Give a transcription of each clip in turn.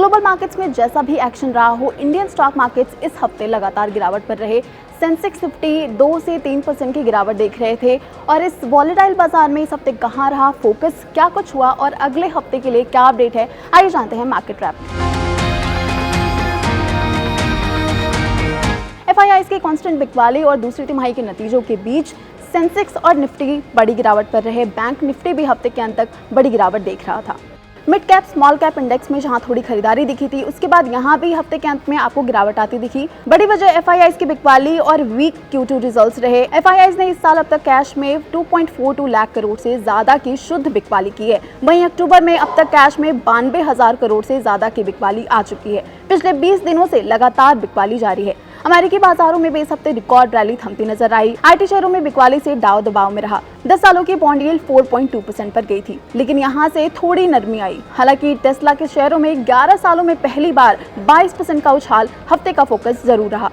Global markets में जैसा भी एक्शन रहा हो, इंडियन स्टॉक मार्केट्स इस हफ्ते लगातार गिरावट पर रहे। सेंसेक्स निफ्टी 2 से 3% की गिरावट देख रहे थे। और इस वॉलेटाइल बाजार में इस हफ्ते कहां रहा फोकस, क्या कुछ हुआ और अगले हफ्ते के लिए क्या अपडेट है, आइए जानते हैं मार्केट रैप। एफआईआई के कांस्टेंट बिकवाली और दूसरी तिमाही के नतीजों के बीच सेंसेक्स और निफ्टी बड़ी गिरावट पर रहे। बैंक निफ्टी भी हफ्ते के अंत तक बड़ी गिरावट देख रहा था। Mid cap small cap index में जहां थोड़ी खरीदारी दिखी थी, उसके बाद यहां भी हफ्ते के अंत में आपको गिरावट आती दिखी। बड़ी वजह एफआईआई की बिकवाली और वीक Q2 रिजल्ट्स रहे। एफआईआई ने इस साल अब तक कैश में 2.42 लाख करोड़ से ज्यादा की शुद्ध बिकवाली की है। वहीं अक्टूबर में अब तक कैश में 92,000 करोड़ से ज्यादा की बिकवाली आ चुकी है। पिछले 20 दिनों से लगातार बिकवाली जारी है। अमेरिकी बाजारों में भी इस हफ्ते रिकॉर्ड रैली थमती नजर आई। आईटी शेयरों में बिकवाली से डाव दबाव में रहा। 10 सालों की बॉन्ड यील्ड 4.2% पर गई थी, लेकिन यहां से थोड़ी नरमी आई। हालांकि टेस्ला के शेयरों में 11 सालों में पहली बार 22% का उछाल हफ्ते का फोकस जरूर रहा।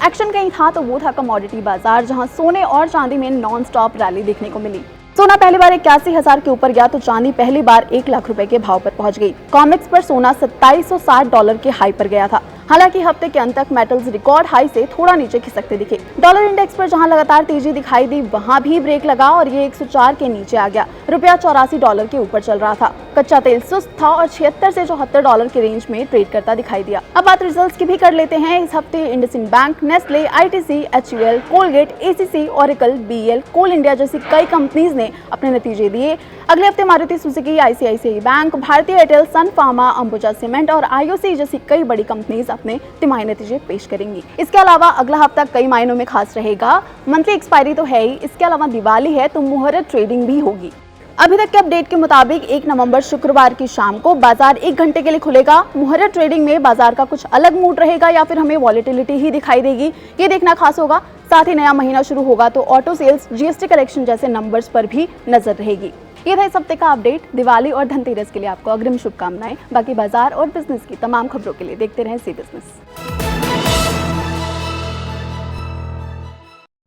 एक्शन कहीं था तो वो था कमोडिटी बाजार, जहां सोने और चांदी में नॉन स्टॉप रैली देखने को मिली। सोना पहली बार 81,000 के ऊपर गया तो चांदी पहली बार 1 लाख रुपए के भाव पर पहुंच गई। कॉमेक्स पर सोना $2760 के हाई पर गया था। हालांकि हफ्ते के अंत तक मेटल्स रिकॉर्ड हाई से थोड़ा नीचे खिसकते दिखे। डॉलर इंडेक्स पर जहां लगातार तेजी दिखाई दी, वहां भी ब्रेक लगा और ये 104 के नीचे आ गया। रुपया $84 के ऊपर चल रहा था। कच्चा तेल सुस्त था और $76 से $74 के रेंज में ट्रेड करता दिखाई दिया। अब बात रिजल्ट्स की भी कर लेते हैं। इस हफ्ते IndusInd bank, Nestle, ITC, HUL, Colgate, ACC, Oracle, BEL, कोल इंडिया जैसी कई कंपनीज ने अपने नतीजे दिए। अगले हफ्ते मारुति सुजुकी, ICICI बैंक, भारतीय एयरटेल, सन फार्मा, अंबुजा सीमेंट और IOC जैसी कई बड़ी कंपनीज अपने तिमाही नतीजे पेश करेंगी। इसके अलावा अगला हफ्ता कई मायनों में खास रहेगा। मंथली एक्सपायरी तो है ही, इसके अलावा दिवाली है तो मुहूर्त ट्रेडिंग भी होगी। अभी तक के अपडेट के मुताबिक 1 नवंबर शुक्रवार की शाम को बाजार 1 घंटे के लिए खुलेगा। मुहूर्त ट्रेडिंग में बाजार का कुछ अलग मूड रहेगा या फिर हमें वॉलेटिलिटी ही दिखाई देगी, ये देखना खास होगा। साथ ही नया महीना शुरू होगा तो ऑटो सेल्स, GST कलेक्शन जैसे नंबर्स पर भी नजर रहेगी। ये था इस हफ्ते का अपडेट। दिवाली और धनतेरस के लिए आपको अग्रिम शुभकामनाएं। बाकी बाजार और बिजनेस की तमाम खबरों के लिए देखते रहें सी बिजनेस।